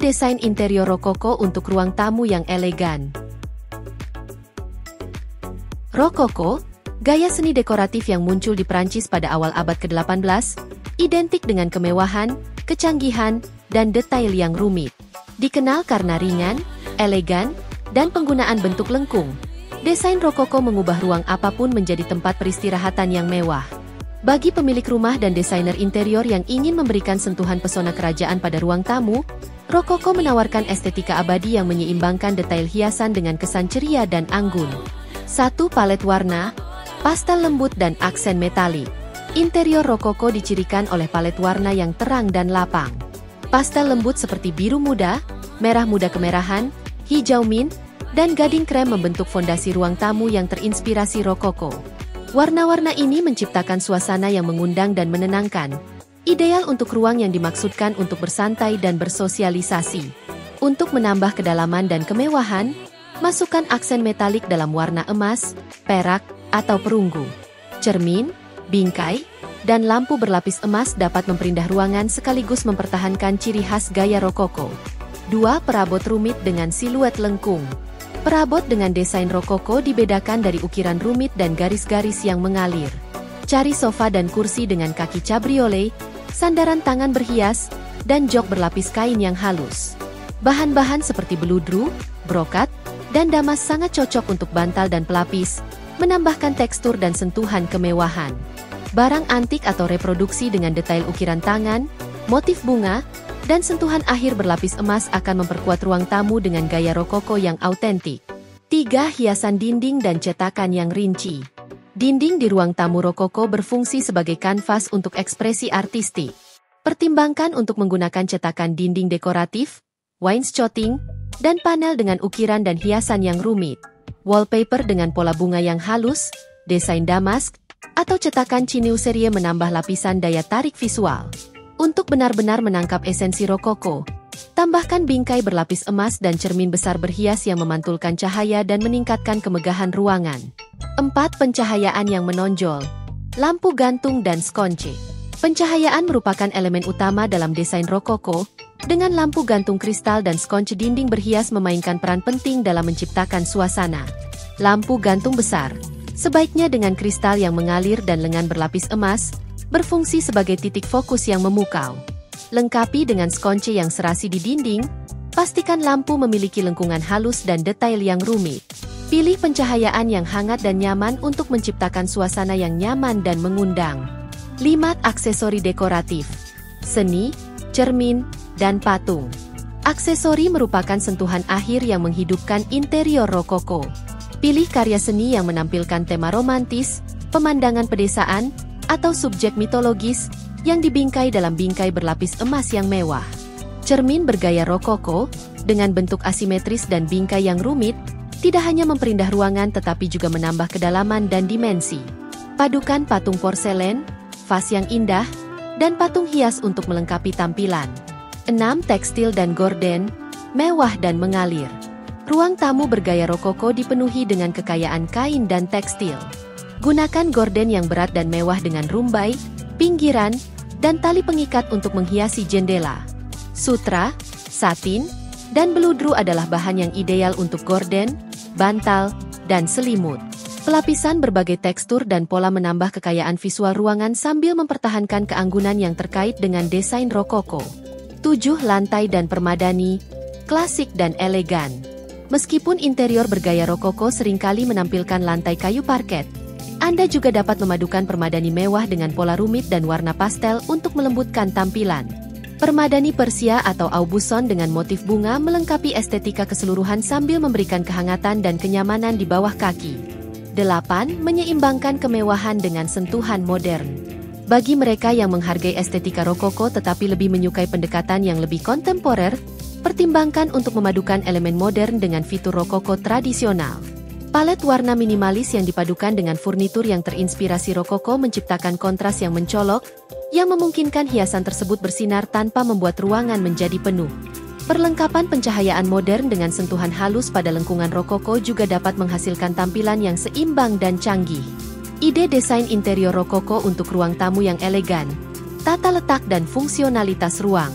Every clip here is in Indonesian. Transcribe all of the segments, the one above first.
desain interior rokoko untuk ruang tamu yang elegan. Rokoko, gaya seni dekoratif yang muncul di Prancis pada awal abad ke-18, identik dengan kemewahan, kecanggihan, dan detail yang rumit. Dikenal karena ringan, elegan, dan penggunaan bentuk lengkung, desain rokoko mengubah ruang apapun menjadi tempat peristirahatan yang mewah. Bagi pemilik rumah dan desainer interior yang ingin memberikan sentuhan pesona kerajaan pada ruang tamu, rokoko menawarkan estetika abadi yang menyeimbangkan detail hiasan dengan kesan ceria dan anggun. 1. Palet warna, pastel lembut dan aksen metalik. Interior rokoko dicirikan oleh palet warna yang terang dan lapang. Pastel lembut seperti biru muda, merah muda kemerahan, hijau mint, dan gading krem membentuk fondasi ruang tamu yang terinspirasi rokoko. Warna-warna ini menciptakan suasana yang mengundang dan menenangkan, ideal untuk ruang yang dimaksudkan untuk bersantai dan bersosialisasi. Untuk menambah kedalaman dan kemewahan, masukkan aksen metalik dalam warna emas, perak, atau perunggu. Cermin, bingkai, dan lampu berlapis emas dapat memperindah ruangan sekaligus mempertahankan ciri khas gaya rokoko. 2. Perabot rumit dengan siluet lengkung. Perabot dengan desain rokoko dibedakan dari ukiran rumit dan garis-garis yang mengalir. Cari sofa dan kursi dengan kaki cabriolet, sandaran tangan berhias, dan jok berlapis kain yang halus. Bahan-bahan seperti beludru, brokat, dan damas sangat cocok untuk bantal dan pelapis, menambahkan tekstur dan sentuhan kemewahan. Barang antik atau reproduksi dengan detail ukiran tangan, motif bunga, dan sentuhan akhir berlapis emas akan memperkuat ruang tamu dengan gaya rokoko yang autentik. 3. Hiasan dinding dan cetakan yang rinci. Dinding di ruang tamu rokoko berfungsi sebagai kanvas untuk ekspresi artistik. Pertimbangkan untuk menggunakan cetakan dinding dekoratif, wainscoting, dan panel dengan ukiran dan hiasan yang rumit. Wallpaper dengan pola bunga yang halus, desain damask, atau cetakan chinoiserie menambah lapisan daya tarik visual. Untuk benar-benar menangkap esensi rokoko, tambahkan bingkai berlapis emas dan cermin besar berhias yang memantulkan cahaya dan meningkatkan kemegahan ruangan. 4. Pencahayaan yang menonjol. Lampu gantung dan sconce. Pencahayaan merupakan elemen utama dalam desain rokoko, dengan lampu gantung kristal dan sconce dinding berhias memainkan peran penting dalam menciptakan suasana. Lampu gantung besar, sebaiknya dengan kristal yang mengalir dan lengan berlapis emas, berfungsi sebagai titik fokus yang memukau. Lengkapi dengan sconce yang serasi di dinding, pastikan lampu memiliki lengkungan halus dan detail yang rumit. Pilih pencahayaan yang hangat dan nyaman untuk menciptakan suasana yang nyaman dan mengundang. 5. Aksesori dekoratif. Seni, cermin, dan patung. Aksesori merupakan sentuhan akhir yang menghidupkan interior rokoko. Pilih karya seni yang menampilkan tema romantis, pemandangan pedesaan, atau subjek mitologis yang dibingkai dalam bingkai berlapis emas yang mewah. Cermin bergaya rokoko, dengan bentuk asimetris dan bingkai yang rumit, tidak hanya memperindah ruangan tetapi juga menambah kedalaman dan dimensi. Padukan patung porselen, vas yang indah, dan patung hias untuk melengkapi tampilan. 6. Tekstil dan gorden, mewah dan mengalir. Ruang tamu bergaya rokoko dipenuhi dengan kekayaan kain dan tekstil. Gunakan gorden yang berat dan mewah dengan rumbai, pinggiran, dan tali pengikat untuk menghiasi jendela. Sutra, satin, dan beludru adalah bahan yang ideal untuk gorden, bantal, dan selimut. Pelapisan berbagai tekstur dan pola menambah kekayaan visual ruangan sambil mempertahankan keanggunan yang terkait dengan desain rokoko. 7. Lantai dan permadani, klasik dan elegan. Meskipun interior bergaya rokoko seringkali menampilkan lantai kayu parket, Anda juga dapat memadukan permadani mewah dengan pola rumit dan warna pastel untuk melembutkan tampilan. Permadani Persia atau aubusson dengan motif bunga melengkapi estetika keseluruhan sambil memberikan kehangatan dan kenyamanan di bawah kaki. 8. Menyeimbangkan kemewahan dengan sentuhan modern. Bagi mereka yang menghargai estetika rokoko tetapi lebih menyukai pendekatan yang lebih kontemporer, pertimbangkan untuk memadukan elemen modern dengan fitur rokoko tradisional. Palet warna minimalis yang dipadukan dengan furnitur yang terinspirasi rokoko menciptakan kontras yang mencolok, yang memungkinkan hiasan tersebut bersinar tanpa membuat ruangan menjadi penuh. Perlengkapan pencahayaan modern dengan sentuhan halus pada lengkungan rokoko juga dapat menghasilkan tampilan yang seimbang dan canggih. Ide desain interior rokoko untuk ruang tamu yang elegan, tata letak dan fungsionalitas ruang.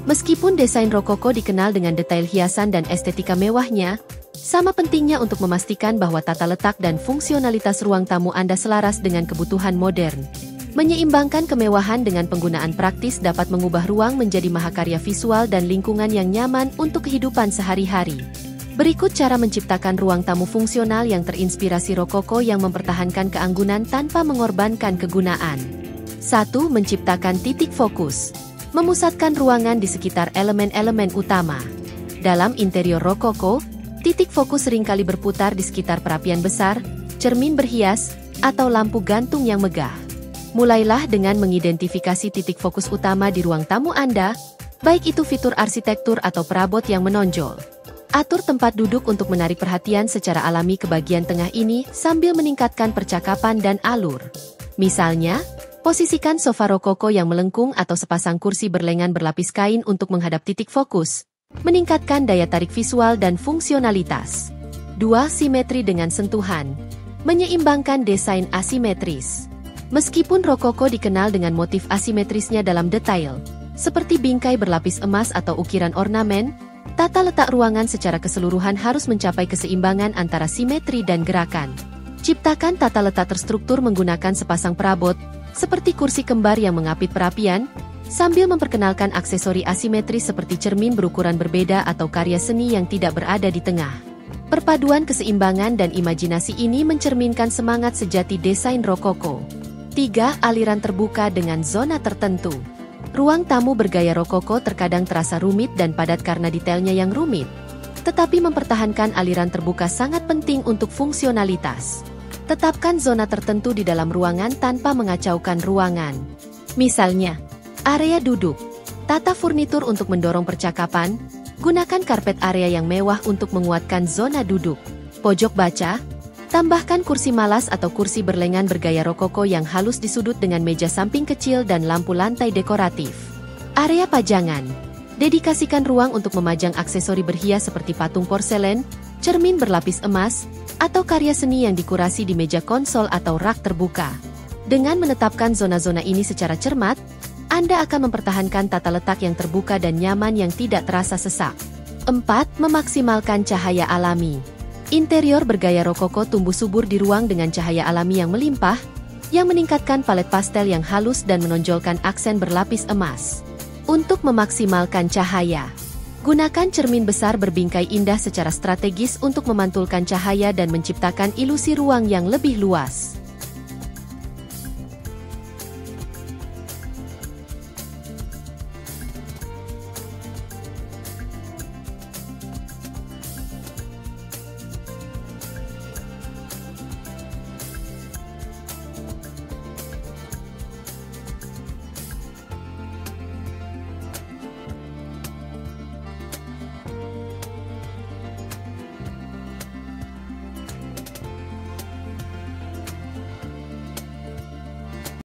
Meskipun desain rokoko dikenal dengan detail hiasan dan estetika mewahnya, sama pentingnya untuk memastikan bahwa tata letak dan fungsionalitas ruang tamu Anda selaras dengan kebutuhan modern. Menyeimbangkan kemewahan dengan penggunaan praktis dapat mengubah ruang menjadi mahakarya visual dan lingkungan yang nyaman untuk kehidupan sehari-hari. Berikut cara menciptakan ruang tamu fungsional yang terinspirasi rokoko yang mempertahankan keanggunan tanpa mengorbankan kegunaan. 1. Menciptakan titik fokus. Memusatkan ruangan di sekitar elemen-elemen utama. Dalam interior rokoko, titik fokus seringkali berputar di sekitar perapian besar, cermin berhias, atau lampu gantung yang megah. Mulailah dengan mengidentifikasi titik fokus utama di ruang tamu Anda, baik itu fitur arsitektur atau perabot yang menonjol. Atur tempat duduk untuk menarik perhatian secara alami ke bagian tengah ini sambil meningkatkan percakapan dan alur. Misalnya, posisikan sofa rokoko yang melengkung atau sepasang kursi berlengan berlapis kain untuk menghadap titik fokus, meningkatkan daya tarik visual dan fungsionalitas. 2. Simetri dengan sentuhan. Menyeimbangkan desain asimetris. Meskipun rokoko dikenal dengan motif asimetrisnya dalam detail, seperti bingkai berlapis emas atau ukiran ornamen, tata letak ruangan secara keseluruhan harus mencapai keseimbangan antara simetri dan gerakan. Ciptakan tata letak terstruktur menggunakan sepasang perabot, seperti kursi kembar yang mengapit perapian, sambil memperkenalkan aksesori asimetris seperti cermin berukuran berbeda atau karya seni yang tidak berada di tengah. Perpaduan keseimbangan dan imajinasi ini mencerminkan semangat sejati desain rokoko. 3. Aliran terbuka dengan zona tertentu. Ruang tamu bergaya rokoko terkadang terasa rumit dan padat karena detailnya yang rumit. Tetapi mempertahankan aliran terbuka sangat penting untuk fungsionalitas. Tetapkan zona tertentu di dalam ruangan tanpa mengacaukan ruangan. Misalnya, area duduk. Tata furnitur untuk mendorong percakapan. Gunakan karpet area yang mewah untuk menguatkan zona duduk. Pojok baca. Tambahkan kursi malas atau kursi berlengan bergaya rokoko yang halus di sudut dengan meja samping kecil dan lampu lantai dekoratif. Area pajangan. Dedikasikan ruang untuk memajang aksesori berhias seperti patung porselen, cermin berlapis emas, atau karya seni yang dikurasi di meja konsol atau rak terbuka. Dengan menetapkan zona-zona ini secara cermat, Anda akan mempertahankan tata letak yang terbuka dan nyaman yang tidak terasa sesak. 4. Memaksimalkan cahaya alami. Interior bergaya rokoko tumbuh subur di ruang dengan cahaya alami yang melimpah, yang meningkatkan palet pastel yang halus dan menonjolkan aksen berlapis emas. Untuk memaksimalkan cahaya, gunakan cermin besar berbingkai indah secara strategis untuk memantulkan cahaya dan menciptakan ilusi ruang yang lebih luas.